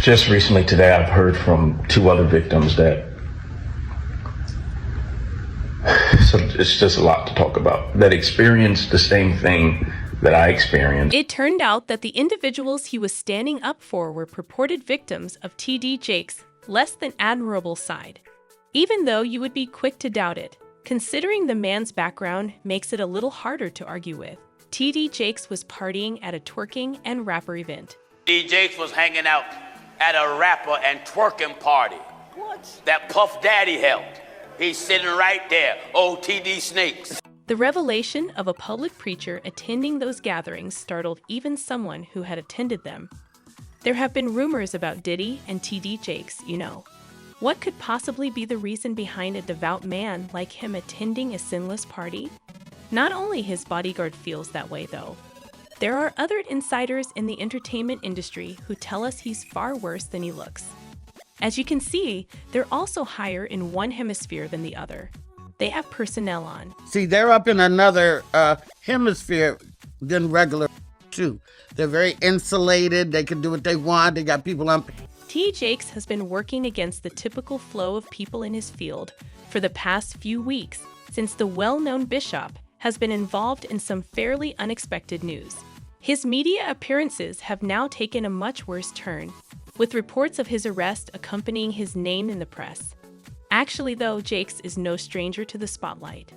Just recently today, I've heard from two other victims that so it's just a lot to talk about, that experienced the same thing that I experienced. It turned out that the individuals he was standing up for were purported victims of T.D. Jake's less than admirable side. Even though you would be quick to doubt it, considering the man's background makes it a little harder to argue with. T.D. Jakes was partying at a twerking and rapper event. T.D. Jakes was hanging out at a rapper and twerking party. What? That Puff Daddy held. He's sitting right there, old T.D. Snakes. The revelation of a public preacher attending those gatherings startled even someone who had attended them. There have been rumors about Diddy and T.D. Jakes, you know. What could possibly be the reason behind a devout man like him attending a sinless party? Not only his bodyguard feels that way, though. There are other insiders in the entertainment industry who tell us he's far worse than he looks. As you can see, they're also higher in one hemisphere than the other. They have personnel on. See, they're up in another hemisphere than regular, too. They're very insulated. They can do what they want. They got people on. T. Jakes has been working against the typical flow of people in his field for the past few weeks, since the well-known bishop has been involved in some fairly unexpected news. His media appearances have now taken a much worse turn, with reports of his arrest accompanying his name in the press. Actually, though, Jakes is no stranger to the spotlight.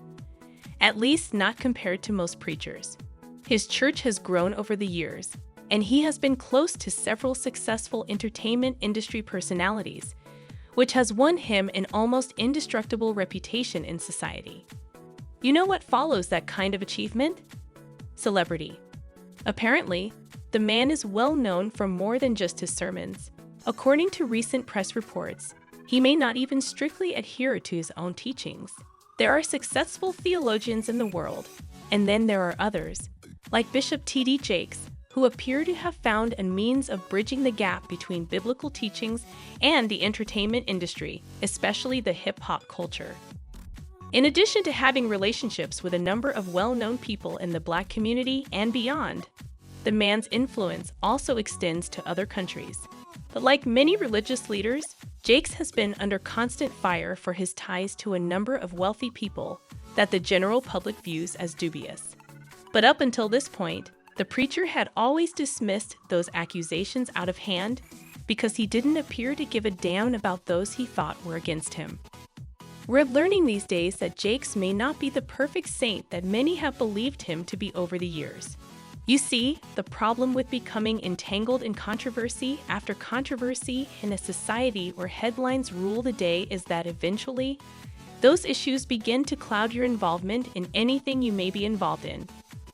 At least not compared to most preachers. His church has grown over the years, and he has been close to several successful entertainment industry personalities, which has won him an almost indestructible reputation in society. You know what follows that kind of achievement? Celebrity. Apparently, the man is well known for more than just his sermons. According to recent press reports, he may not even strictly adhere to his own teachings. There are successful theologians in the world, and then there are others, like Bishop T.D. Jakes, who appear to have found a means of bridging the gap between biblical teachings and the entertainment industry, especially the hip-hop culture. In addition to having relationships with a number of well-known people in the Black community and beyond, the man's influence also extends to other countries. But like many religious leaders, Jakes has been under constant fire for his ties to a number of wealthy people that the general public views as dubious. But up until this point, the preacher had always dismissed those accusations out of hand because he didn't appear to give a damn about those he thought were against him. We're learning these days that Jakes may not be the perfect saint that many have believed him to be over the years. You see, the problem with becoming entangled in controversy after controversy in a society where headlines rule the day is that eventually, those issues begin to cloud your involvement in anything you may be involved in.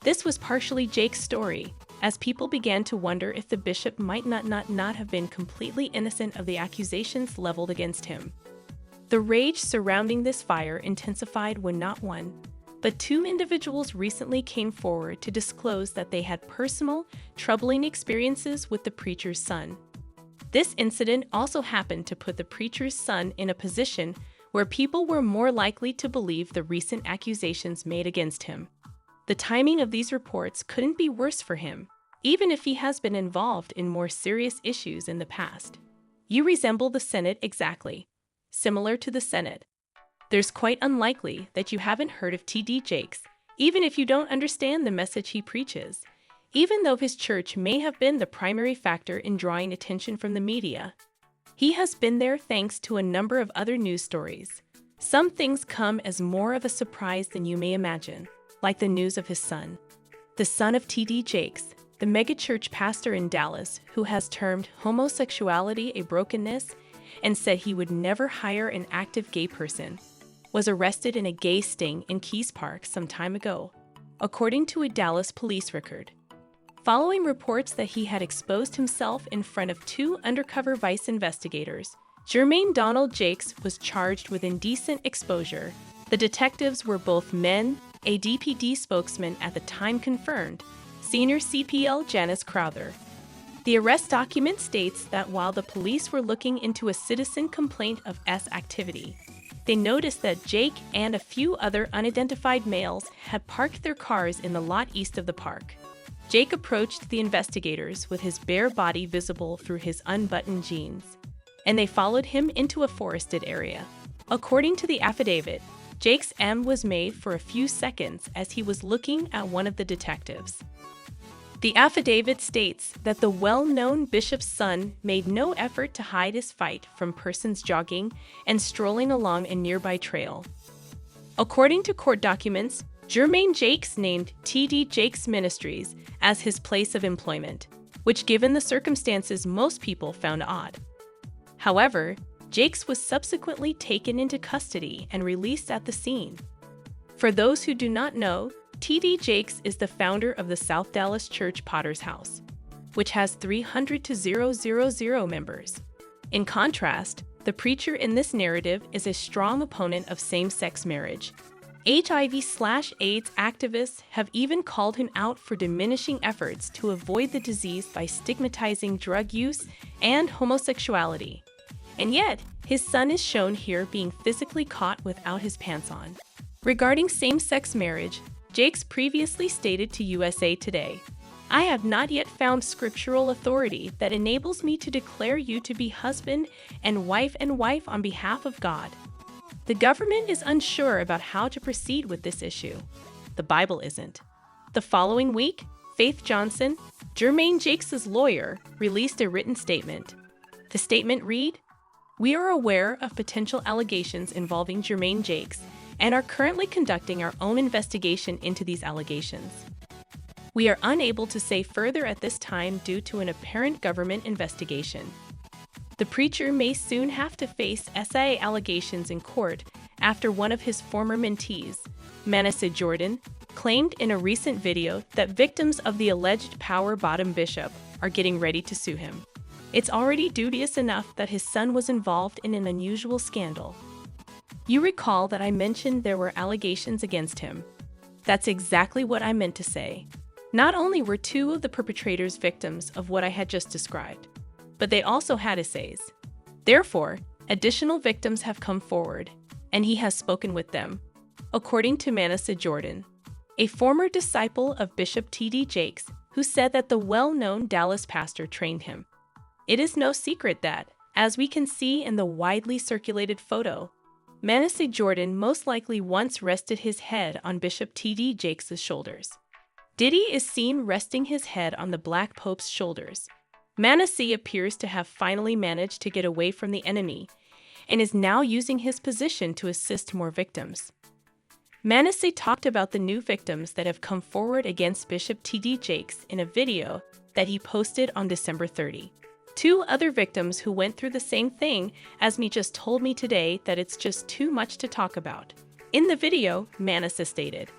This was partially Jake's story, as people began to wonder if the bishop might not have been completely innocent of the accusations leveled against him. The rage surrounding this fire intensified when not one, but two individuals recently came forward to disclose that they had personal, troubling experiences with the preacher's son. This incident also happened to put the preacher's son in a position where people were more likely to believe the recent accusations made against him. The timing of these reports couldn't be worse for him, even if he has been involved in more serious issues in the past. You resemble the Senate exactly. Similar to the Senate. There's quite unlikely that you haven't heard of T.D. Jakes, even if you don't understand the message he preaches, even though his church may have been the primary factor in drawing attention from the media. He has been there thanks to a number of other news stories. Some things come as more of a surprise than you may imagine, like the news of his son. The son of T.D. Jakes, the megachurch pastor in Dallas who has termed homosexuality a brokenness and said he would never hire an active gay person, was arrested in a gay sting in Keys Park some time ago, according to a Dallas police record. Following reports that he had exposed himself in front of two undercover vice investigators, Jermaine Donald Jakes was charged with indecent exposure. The detectives were both men, a DPD spokesman at the time confirmed, senior CPL Janice Crowther. The arrest document states that while the police were looking into a citizen complaint of S activity, they noticed that Jake and a few other unidentified males had parked their cars in the lot east of the park. Jake approached the investigators with his bare body visible through his unbuttoned jeans, and they followed him into a forested area. According to the affidavit, Jake's M was made for a few seconds as he was looking at one of the detectives. The affidavit states that the well-known bishop's son made no effort to hide his fight from persons jogging and strolling along a nearby trail. According to court documents, Jermaine Jakes named T.D. Jakes Ministries as his place of employment, which given the circumstances most people found odd. However, Jakes was subsequently taken into custody and released at the scene. For those who do not know, T.D. Jakes is the founder of the South Dallas Church Potter's House, which has 300 to 000 members. In contrast, the preacher in this narrative is a strong opponent of same-sex marriage. HIV/AIDS activists have even called him out for diminishing efforts to avoid the disease by stigmatizing drug use and homosexuality. And yet, his son is shown here being physically caught without his pants on. Regarding same-sex marriage, Jakes previously stated to USA Today, "I have not yet found scriptural authority that enables me to declare you to be husband and wife on behalf of God. The government is unsure about how to proceed with this issue. The Bible isn't." The following week, Faith Johnson, Jermaine Jakes' lawyer, released a written statement. The statement read, "We are aware of potential allegations involving Jermaine Jakes and are currently conducting our own investigation into these allegations. We are unable to say further at this time due to an apparent government investigation. The preacher may soon have to face SIA allegations in court after one of his former mentees, Manasseh Jordan, claimed in a recent video that victims of the alleged power-bottom bishop are getting ready to sue him. It's already dubious enough that his son was involved in an unusual scandal. You recall that I mentioned there were allegations against him. That's exactly what I meant to say. Not only were two of the perpetrators victims of what I had just described, but they also had essays. Therefore, additional victims have come forward, and he has spoken with them. According to Manasseh Jordan, a former disciple of Bishop T.D. Jakes, who said that the well-known Dallas pastor trained him. It is no secret that, as we can see in the widely circulated photo, Manasseh Jordan most likely once rested his head on Bishop T.D. Jakes' shoulders. Diddy is seen resting his head on the Black Pope's shoulders. Manasseh appears to have finally managed to get away from the enemy and is now using his position to assist more victims. Manasseh talked about the new victims that have come forward against Bishop T.D. Jakes in a video that he posted on December 30. Two other victims who went through the same thing as me just told me today that it's just too much to talk about. In the video, Manasseh stated,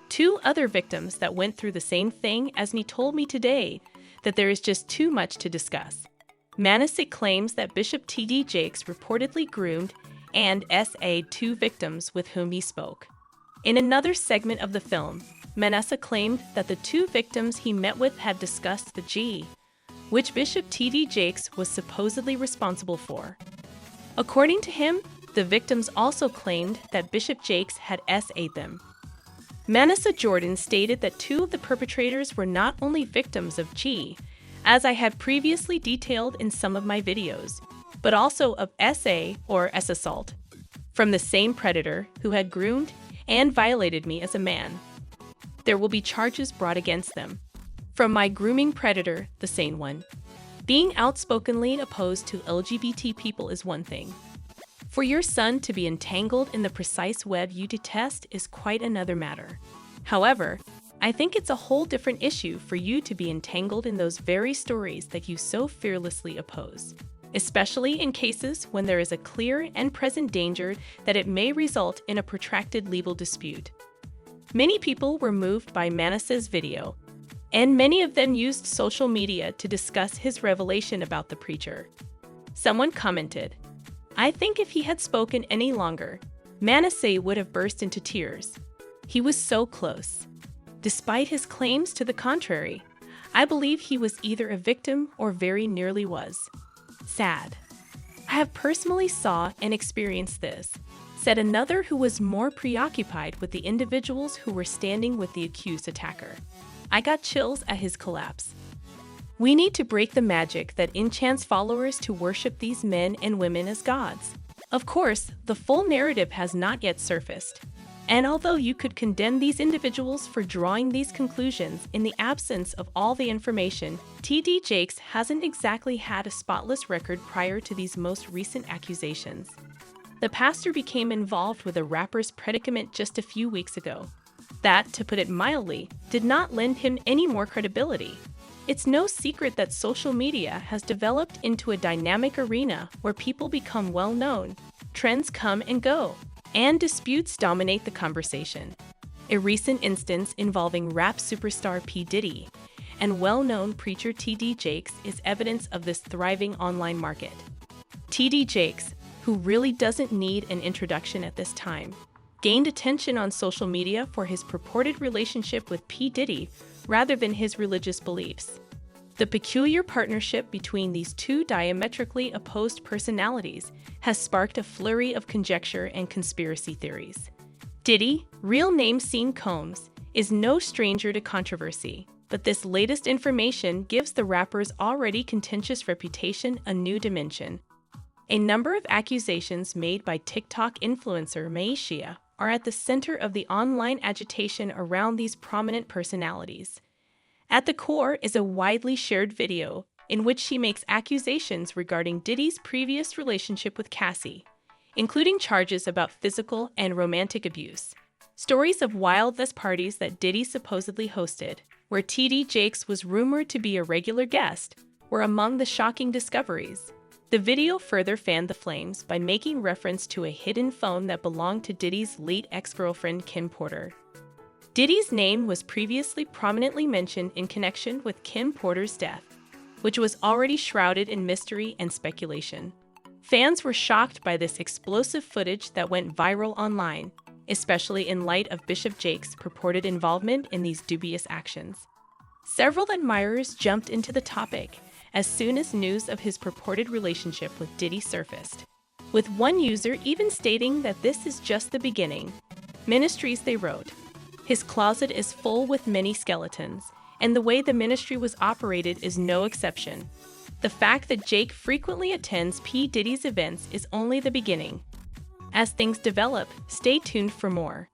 "Two other victims that went through the same thing as me told me today that there is just too much to discuss." Manasseh claims that Bishop T.D. Jakes reportedly groomed and SA'd two victims with whom he spoke. In another segment of the film, Manasseh claimed that the two victims he met with had discussed the G, which Bishop T.D. Jakes was supposedly responsible for. According to him, the victims also claimed that Bishop Jakes had SA'd them. Manasseh Jordan stated that two of the perpetrators were not only victims of G, as I had previously detailed in some of my videos, but also of SA or S-assault, from the same predator who had groomed and violated me as a man. There will be charges brought against them. From my grooming predator, the sane one. Being outspokenly opposed to LGBT people is one thing. For your son to be entangled in the precise web you detest is quite another matter. However, I think it's a whole different issue for you to be entangled in those very stories that you so fearlessly oppose, especially in cases when there is a clear and present danger that it may result in a protracted legal dispute. Many people were moved by Manasseh's video, and many of them used social media to discuss his revelation about the preacher. Someone commented, "I think if he had spoken any longer, Manasseh would have burst into tears. He was so close. Despite his claims to the contrary, I believe he was either a victim or very nearly was. Sad. I have personally saw and experienced this," said another who was more preoccupied with the individuals who were standing with the accused attacker. I got chills at his collapse. We need to break the magic that enchants followers to worship these men and women as gods. Of course, the full narrative has not yet surfaced. And although you could condemn these individuals for drawing these conclusions in the absence of all the information, T.D. Jakes hasn't exactly had a spotless record prior to these most recent accusations. The pastor became involved with a rapper's predicament just a few weeks ago. That, to put it mildly, did not lend him any more credibility. It's no secret that social media has developed into a dynamic arena where people become well-known, trends come and go, and disputes dominate the conversation. A recent instance involving rap superstar P. Diddy and well-known preacher T.D. Jakes is evidence of this thriving online market. T.D. Jakes, who really doesn't need an introduction at this time, gained attention on social media for his purported relationship with P. Diddy rather than his religious beliefs. The peculiar partnership between these two diametrically opposed personalities has sparked a flurry of conjecture and conspiracy theories. Diddy, real name Sean Combs, is no stranger to controversy, but this latest information gives the rapper's already contentious reputation a new dimension. A number of accusations made by TikTok influencer Maisha are at the center of the online agitation around these prominent personalities. At the core is a widely shared video in which she makes accusations regarding Diddy's previous relationship with Cassie, including charges about physical and romantic abuse. Stories of wildness parties that Diddy supposedly hosted, where T.D. Jakes was rumored to be a regular guest, were among the shocking discoveries. The video further fanned the flames by making reference to a hidden phone that belonged to Diddy's late ex-girlfriend Kim Porter. Diddy's name was previously prominently mentioned in connection with Kim Porter's death, which was already shrouded in mystery and speculation. Fans were shocked by this explosive footage that went viral online, especially in light of Bishop Jakes' purported involvement in these dubious actions. Several admirers jumped into the topic as soon as news of his purported relationship with Diddy surfaced, with one user even stating that this is just the beginning. Ministries, they wrote. His closet is full with many skeletons, and the way the ministry was operated is no exception. The fact that Jake frequently attends P. Diddy's events is only the beginning. As things develop, stay tuned for more.